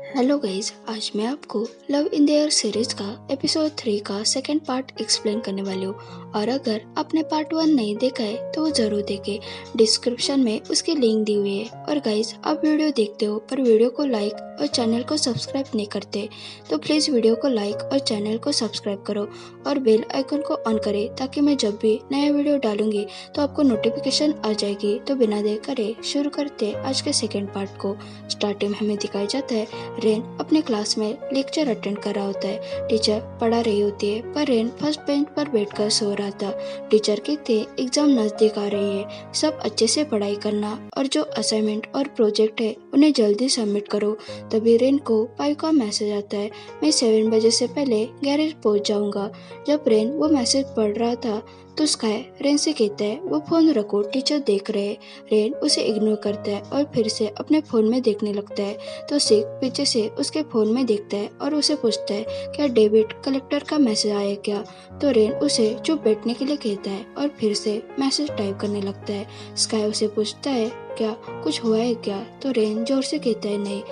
Hello guys, आज मैं आपको love in the air series का एपिसोड 3 का सेकंड पार्ट एक्सप्लेन करने वाली हूँ। और अगर आपने पार्ट 1 नहीं देखा है तो वो जरूर देखें, डिस्क्रिप्शन में उसकी लिंक दी हुई है। और गाइस, आप वीडियो देखते हो पर वीडियो को लाइक और चैनल को सब्सक्राइब नहीं करते तो प्लीज़ वीडियो को लाइक और चैनल को सब्सक्राइब करो और बेल आइकन को ऑन करें ताकि मैं जब भी नया वीडियो डालूंगी तो आपको नोटिफिकेशन आ जाएगी। तो बिना देर करे शुरू करते आज के सेकेंड पार्ट को। स्टार्टिंग में हमें दिखाया जाता है रेन अपने क्लास में लेक्चर अटेंड कर रहा होता है। टीचर पढ़ा रही होती है पर रेन फर्स्ट बेंच पर बैठकर सो रहा था। टीचर कहते एग्जाम नजदीक आ रही है, सब अच्छे से पढ़ाई करना और जो असाइनमेंट और प्रोजेक्ट है उन्हें जल्दी सबमिट करो। तभी रेन को पायु का मैसेज आता है, मैं 7 बजे से पहले गैरेज पहुंच जाऊंगा। जब रेन वो मैसेज पढ़ रहा था तो स्काई रेन से कहता है वो फोन रखो, टीचर देख रहे हैं। रेन उसे इग्नोर करता है और फिर से अपने फोन में देखने लगता है। तो सिक पीछे से उसके फोन में देखता है और उसे पूछता है क्या डेविड कलेक्टर का मैसेज आया क्या। तो रेन उसे चुप बैठने के लिए कहता है और फिर से मैसेज टाइप करने लगता है। स्काई उसे पूछता है क्या कुछ हुआ है क्या, तो रेन जोर से कहता है नहीं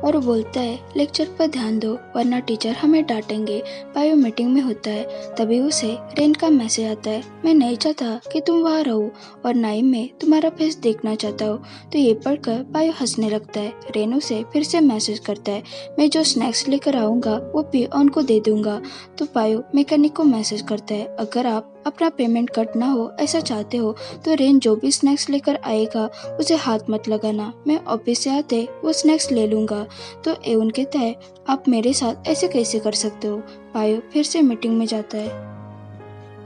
और बोलता है लेक्चर पर ध्यान दो वरना टीचर हमें डांटेंगे। पायो मीटिंग में होता है तभी उसे रेन का मैसेज आता है, मैं नहीं चाहता कि तुम वहाँ रहो और ना ही मैं तुम्हारा फेस देखना चाहता हूँ। तो ये पढ़कर पायो हंसने लगता है। रेन उसे फिर से मैसेज करता है, मैं जो स्नैक्स लेकर आऊँगा वो पियोन को दे दूंगा। तो पायो मैकेनिक को मैसेज करता है, अगर आप अपना पेमेंट कट ना हो ऐसा चाहते हो तो रेन जो भी स्नैक्स लेकर आएगा उसे हाथ मत लगाना, मैं ऑफिस से आते वो स्नैक्स ले लूंगा। तो एवन कहता है आप मेरे साथ ऐसे कैसे कर सकते हो। पायो फिर से मीटिंग में जाता है।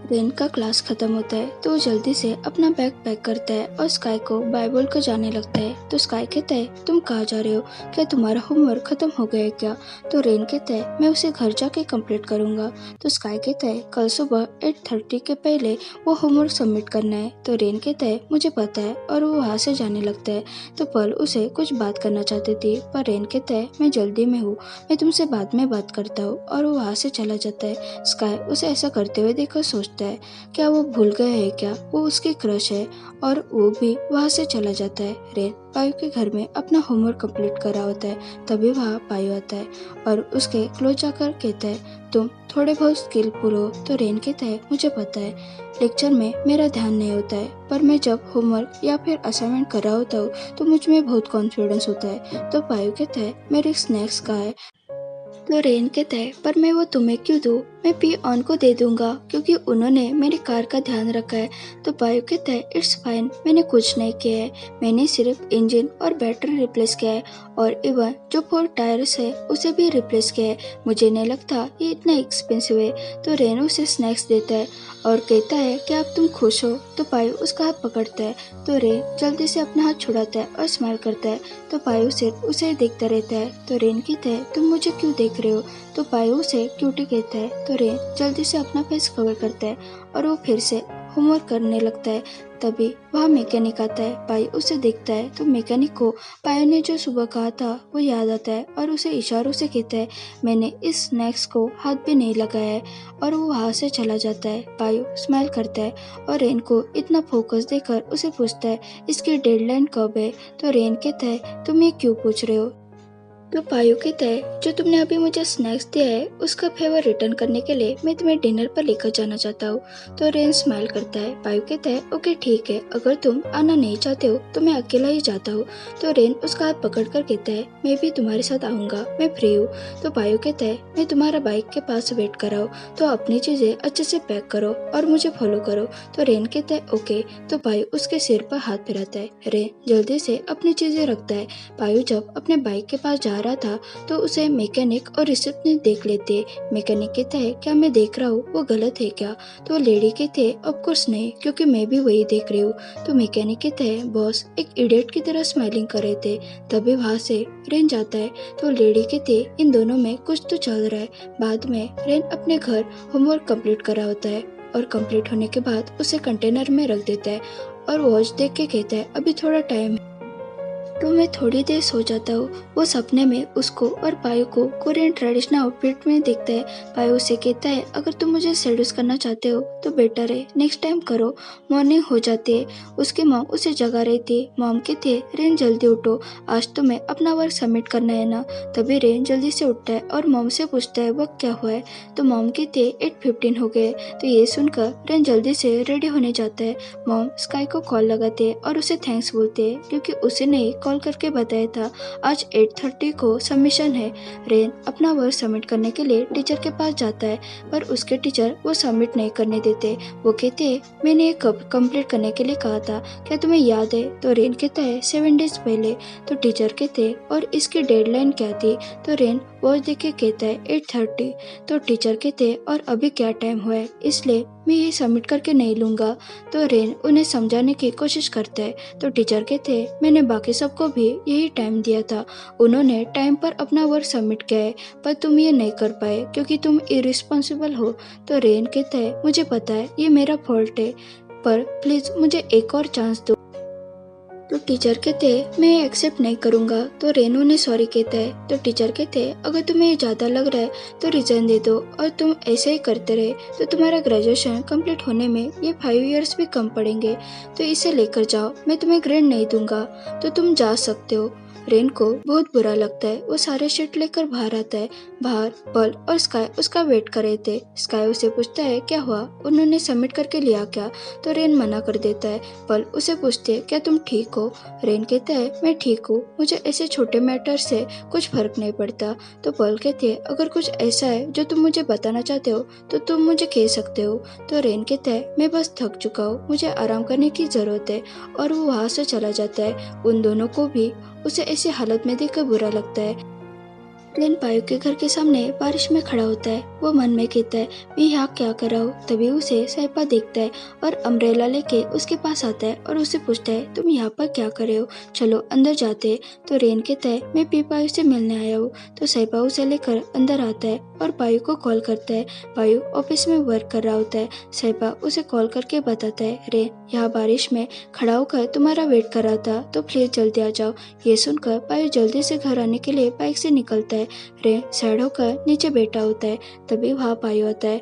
रेन का क्लास खत्म होता है तो वो जल्दी से अपना बैग पैक करता है और स्काई को बाय बोल कर जाने लगता है। तो स्काई कहता है तुम कहाँ जा रहे हो, क्या तुम्हारा होमवर्क खत्म हो गया है क्या। तो रेन कहता है मैं उसे घर जाके कंप्लीट करूंगा। तो स्काई कहता है कल सुबह 8:30 के पहले वो होमवर्क सबमिट करना है। तो रेन कहता है मुझे पता है और वो वहाँ से जाने लगता है। तो पल उसे कुछ बात करना चाहती थी पर रेन कहता है मैं जल्दी में हूँ, मैं तुमसे बाद में बात करता हूँ और वो वहाँ से चला जाता है। स्काई उसे ऐसा करते हुए देखकर सोचता है क्या वो भूल गया है क्या वो उसकी क्रश है, और वो भी वहाँ से चला जाता है। रेन पायु के घर में अपना होमवर्क कंप्लीट कर रहा होता है तभी वहाँ पायु आता है और उसके क्लोज जाकर कहता है तुम थोड़े बहुत स्किलफुल हो। तो रेन कहता है मुझे पता है लेक्चर में मेरा ध्यान नहीं होता है पर मैं जब होमवर्क या फिर असाइनमेंट कर रहा होता हूँ तो मुझ में बहुत कॉन्फिडेंस होता है। तो पायु कहता है मेरे स्नैक्स कहाँ है। तो रेन कहता है पर मैं वो तुम्हें क्यों दूँ, मैं पी ऑन को दे दूंगा क्योंकि उन्होंने मेरी कार का ध्यान रखा है। तो पायु कहता है इट्स फाइन, मैंने कुछ नहीं किया है, मैंने सिर्फ इंजन और बैटरी रिप्लेस किया है और इवन जो 4 टायर्स है उसे भी रिप्लेस किया है, मुझे नहीं लगता ये इतना एक्सपेंसिव है। तो रेन उसे स्नैक्स देता है और कहता है कि आप तुम खुश हो। तो पायु उसका हाथ पकड़ता है तो रेन जल्दी से अपना हाथ छुड़ाता है और स्माइल करता है। तो पायु सिर्फ उसे देखता रहता है। तो रेन कहता है तुम मुझे क्यों देख रहे हो। तो पायु उसे क्यूटी कहता है। तो रेन जल्दी से अपना फेस कवर करता है और वो फिर से होमवर्क करने लगता है। तभी वह मैकेनिक आता है। पायु उसे देखता है तो मैकेनिक को पायु ने जो सुबह कहा था वो याद आता है और उसे इशारों से कहता है मैंने इस स्नैक्स को हाथ भी नहीं लगाया है, और वो वहाँ से चला जाता है। पायु स्माइल करता है और रेन को इतना फोकस देकर उसे पूछता है इसकी डेडलाइन कब है। तो रेन कहता है तुम ये क्यों पूछ रहे हो। तो पायु कहता है जो तुमने अभी मुझे स्नैक्स दिया है उसका फेवर रिटर्न करने के लिए मैं तुम्हें डिनर पर लेकर जाना चाहता हूँ। तो रेन स्माइल करता है। पायु कहता है ओके ठीक है, अगर तुम आना नहीं चाहते हो तो मैं अकेला ही जाता हूँ। तो रेन उसका हाथ पकड़ कर कहता है मैं भी तुम्हारे साथ आऊंगा, मैं फ्री हूँ। तो पायु कहता है मैं तुम्हारा बाइक के पास वेट कर रहा हूँ, तो अपनी चीजें अच्छे से पैक करो और मुझे फॉलो करो। तो रेन कहता है ओके। तो पायु उसके सिर पर हाथ फिराता है। रेन जल्दी से अपनी चीजें रखता है। पायु जब अपने बाइक के पास जा रहा था तो उसे मैकेनिक और रिसेप्शनिस्ट देख लेते। मैकेनिक कहता है क्या मैं देख रहा हूँ वो गलत है क्या। तो लेडी कहते हैं ऑफ कोर्स नहीं, क्योंकि मैं भी वही देख रही हूँ। तो मैकेनिक कहते हैं बॉस एक इडियट की तरह स्माइलिंग कर रहे थे। तभी वहाँ से रेन जाता है। तो लेडी कहते इन दोनों में कुछ तो चल रहा है। बाद में रेन अपने घर होमवर्क कंप्लीट कर रहा होता है और कंप्लीट होने के बाद उसे कंटेनर में रख देता है और वॉच देख के कहता है अभी थोड़ा टाइम। तो मैं थोड़ी देर सो जाता हूँ। वो सपने में उसको और पायु को कोरियन ट्रेडिशनल आउटफिट में देखता है। पायु उसे कहता है, अगर तुम मुझे सेड्यूस करना चाहते हो तो बेटर है नेक्स्ट टाइम करो। मॉर्निंग हो जाती है। उसकी मॉम उसे जगा रही थी। मॉम कहती है, रेन जल्दी उठो, आज तुम्हें अपना वर्क सबमिट करना है ना। तभी रेन जल्दी से उठता है और मॉम से पूछता है वक्त क्या हुआ है। तो मॉम कहती है 8:15 हो गए। तो ये सुनकर रेन जल्दी से रेडी होने जाता है। मॉम स्काई को कॉल लगाते हैं और उसे थैंक्स बोलते हैं क्योंकि उसे ने कॉल करके बताया था आज 8:30 को सबमिशन है। रेन अपना वर्क सबमिट करने के लिए टीचर के पास जाता है पर उसके टीचर वो सबमिट नहीं करने देते। वो कहते हैं, मैंने ये कब कंप्लीट करने के लिए कहा था, क्या तुम्हें याद है? तो रेन कहता है 7 डेज पहले। तो टीचर कहते हैं, और इसकी डेडलाइन क्या थी? तो रेन वॉच देख के कहता है 8:30। तो टीचर कहते हैं, और अभी क्या टाइम हुआ है, इसलिए मैं ये सबमिट करके नहीं लूंगा। तो रेन उन्हें समझाने की कोशिश करता है। तो टीचर कहते हैं, मैंने बाकी सबको भी यही टाइम दिया था, उन्होंने टाइम पर अपना वर्क सबमिट किया है, पर तुम ये नहीं कर पाए क्योंकि तुम इरिस्पॉन्सिबल हो। तो रेन कहता है, मुझे पता है ये मेरा फॉल्ट है, पर प्लीज मुझे एक और चांस दो। तो टीचर कहते हैं, मैं एक्सेप्ट नहीं करूंगा। तो रेनू ने सॉरी कहता है। तो टीचर कहते हैं, अगर तुम्हें ये ज्यादा लग रहा है तो रिजन दे दो, और तुम ऐसे ही करते रहे तो तुम्हारा ग्रेजुएशन कंप्लीट होने में ये 5 इयर्स भी कम पड़ेंगे। तो इसे लेकर जाओ, मैं तुम्हें ग्रेड नहीं दूंगा, तो तुम जा सकते हो। रेन को बहुत बुरा लगता है। वो सारे शीट लेकर बाहर आता है। बाहर पल और स्काई उसका वेट कर रहे थे। स्काई उसे पूछता है, क्या हुआ, उन्होंने सबमिट करके लिया क्या? तो रेन मना कर देता है। पल उसे पूछते है, क्या तुम ठीक हो? रेन कहता है, मैं ठीक हूँ, मुझे ऐसे छोटे मैटर से कुछ फर्क नहीं पड़ता। तो पल कहते है, अगर कुछ ऐसा है जो तुम मुझे बताना चाहते हो तो तुम मुझे कह सकते हो। तो रेन कहता है, मैं बस थक चुका हूँ, मुझे आराम करने की जरूरत है, और वो वहाँ से चला जाता है। उन दोनों को भी उसे ऐसी हालत में देखकर बुरा लगता है। रेन पायु के घर के सामने बारिश में खड़ा होता है। वो मन में कहता है, मैं यहाँ क्या कर रहा हूँ। तभी उसे सैपा देखता है और अम्ब्रेला लेके उसके पास आता है और उसे पूछता है, तुम यहाँ पर क्या कर रहे हो, चलो अंदर जाते हैं। तो रेन कहता है, मैं पायु से मिलने आया हूँ। तो सैपा उसे लेकर अंदर आता है और पायु को कॉल करता है। पायु ऑफिस में वर्क कर रहा होता है। सैपा उसे कॉल करके बताता है, रेन यहाँ बारिश में खड़ा होकर तुम्हारा वेट कर रहा था, तो प्लीज जल्दी आ जाओ। ये सुनकर पायु जल्दी से घर आने के लिए बाइक से निकलता है। रेन सैड होकर नीचे बैठा होता है। तभी वहाँ पायु आता है।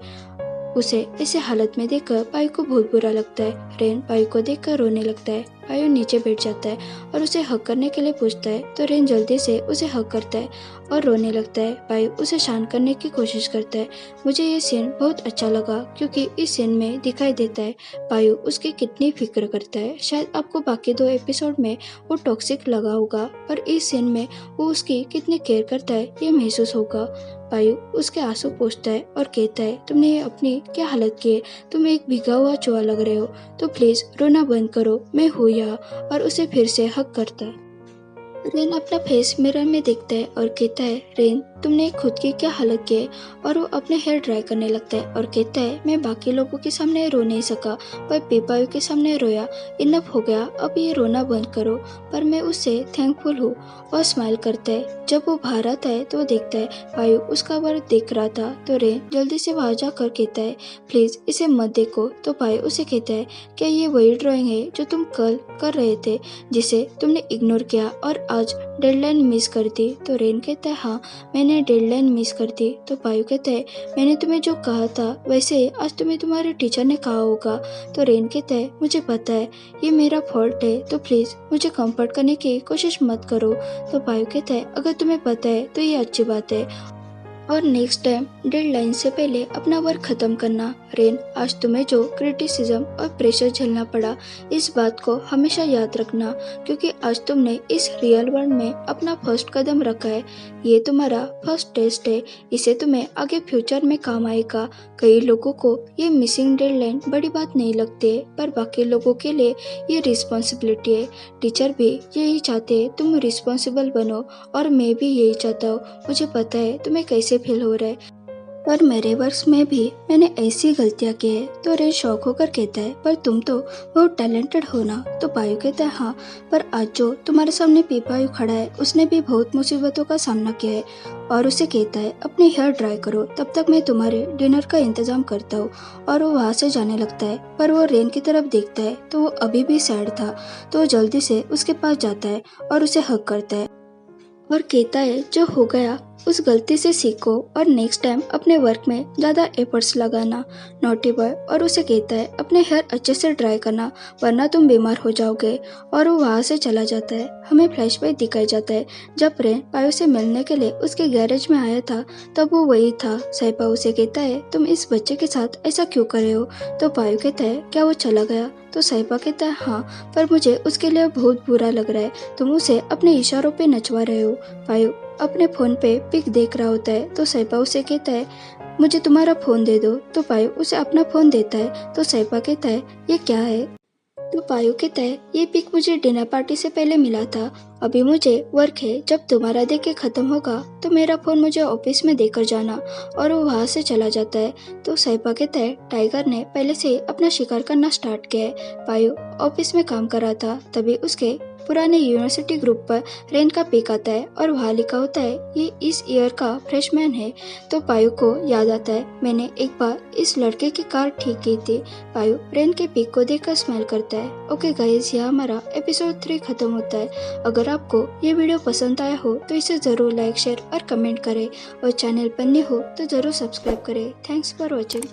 उसे ऐसे हालत में देखकर पायु को बहुत बुरा लगता है। रेन पायु को देखकर रोने लगता है। पायु नीचे बैठ जाता है और उसे हग करने के लिए पूछता है। तो रेन जल्दी से उसे हग करता है और रोने लगता है। पायु उसे शांत करने की कोशिश करता है। मुझे ये सीन बहुत अच्छा लगा क्योंकि इस सीन में दिखाई देता है पायु उसकी कितनी फिक्र करता है। शायद आपको बाकी 2 एपिसोड में वो टॉक्सिक लगा होगा, पर इस सीन में वो उसकी कितनी केयर करता है ये महसूस होगा। पायु उसके आंसू पोंछता है और कहता है, तुमने अपनी क्या हालत की है, तुम एक भीगा हुआ चूहा लग रहे हो, तो प्लीज रोना बंद करो, मैं हूँ यहाँ। और उसे फिर से हक करता है। रेन अपना फेस मिरर में देखता है और कहता है, रेन तुमने खुद की क्या हालत की है। और वो अपने हेयर ड्राई करने लगता है और कहता है, मैं बाकी लोगों के सामने रो नहीं सका, पर पीपायु के सामने रोया, इनफ हो गया, अब ये रोना बंद करो। पर मैं उससे थैंकफुल हूँ। और स्माइल करता है। जब वो बाहर आता है तो वो देखता है पायु उसका वर्क देख रहा था। तो रेन जल्दी से वहां जाकर कहता है, प्लीज इसे मत देखो। तो पायु उसे कहता है, क्या ये वही ड्राइंग है जो तुम कल कर रहे थे, जिसे तुमने इग्नोर किया और आज डेडलाइन मिस कर दी? तो रेन कहता है, हाँ मैंने डेडलाइन मिस कर दी। तो पायु कहता है, मैंने तुम्हें जो कहा था वैसे आज तुम्हें तुम्हारे टीचर ने कहा होगा। तो रेन कहता है, मुझे पता है ये मेरा फॉल्ट है, तो प्लीज मुझे कंफर्ट करने की कोशिश मत करो। तो पायु कहता है, अगर तुम्हें पता है तो ये अच्छी बात है, और नेक्स्ट टाइम डेडलाइन से पहले अपना वर्क खत्म करना। रेन आज तुम्हें जो क्रिटिसिज्म और प्रेशर झेलना पड़ा, इस बात को हमेशा याद रखना, क्योंकि आज तुमने इस रियल वर्ल्ड में अपना फर्स्ट कदम रखा है। ये तुम्हारा फर्स्ट टेस्ट है, इसे तुम्हें आगे फ्यूचर में काम आएगा। कई लोगों को ये मिसिंग डेडलाइन बड़ी बात नहीं लगती है, पर बाकी लोगों के लिए ये रिस्पॉन्सिबिलिटी है। टीचर भी यही चाहते हैं तुम रिस्पॉन्सिबल बनो, और मैं भी यही चाहता हूँ। मुझे पता है तुम्हें कैसे फील हो रहा है। पर मेरे वर्ष में भी मैंने ऐसी गलतियां की है। तो रेन शौक होकर कहता है, पर तुम तो बहुत टैलेंटेड हो ना। तो पायु कहता है, हाँ, पर आज जो तुम्हारे सामने पीपायु खड़ा है उसने भी बहुत मुसीबतों का सामना किया है। और उसे कहता है, अपने हेयर ड्राई करो, तब तक मैं तुम्हारे डिनर का इंतजाम करता हूँ। और वो वहाँ से जाने लगता है, पर वो रेन की तरफ देखता है तो वो अभी भी सैड था। तो वो जल्दी से उसके पास जाता है और उसे हग करता है और कहता है, जो हो गया उस गलती से सीखो और नेक्स्ट टाइम अपने वर्क में ज़्यादा एफर्ट्स लगाना, नोटी बॉय। और उसे कहता है, अपने हेयर अच्छे से ड्राई करना, वरना तुम बीमार हो जाओगे। और वो वहाँ से चला जाता है। हमें फ्लैशबैक दिखाया जाता है, जब रेन पायो से मिलने के लिए उसके गैरेज में आया था, तब वो वही था। सैपा उसे कहता है, तुम इस बच्चे के साथ ऐसा क्यों कर रहे हो। तो पायो कहता है, क्या वो चला गया। तो सैपा कहता है, हाँ, पर मुझे उसके लिए बहुत बुरा लग रहा है। तुम उसे अपने इशारों पे नचवा रहे हो। पायो अपने फोन पे पिक देख रहा होता है। तो सैपा उसे कहता है, मुझे तुम्हारा फोन दे दो। तो पायो उसे अपना फोन देता है। तो सैपा कहता है, ये क्या है। तो पायो कहता है, ये पिक मुझे डिनर पार्टी से पहले मिला था। अभी मुझे वर्क है, जब तुम्हारा डे के खत्म होगा तो मेरा फोन मुझे ऑफिस में देकर जाना। और वो वहाँ से चला जाता है। तो सैपा कहता है, टाइगर ने पहले से अपना शिकार करना स्टार्ट किया है। पायो ऑफिस में काम कर रहा था, तभी उसके पुराने यूनिवर्सिटी ग्रुप पर रेन का पिक आता है और वहाँ लिखा होता है, ये इस ईयर का फ्रेशमैन है। तो पायो को याद आता है, मैंने एक बार इस लड़के की कार ठीक की थी। पायो रेन के पिक को देखकर स्माइल करता है। ओके गाइस, यहाँ हमारा एपिसोड 3 खत्म होता है। अगर आपको ये वीडियो पसंद आया हो तो इसे जरूर लाइक, शेयर और कमेंट करें। और चैनल पर नए हो तो जरूर सब्सक्राइब करें। Thanks for watching.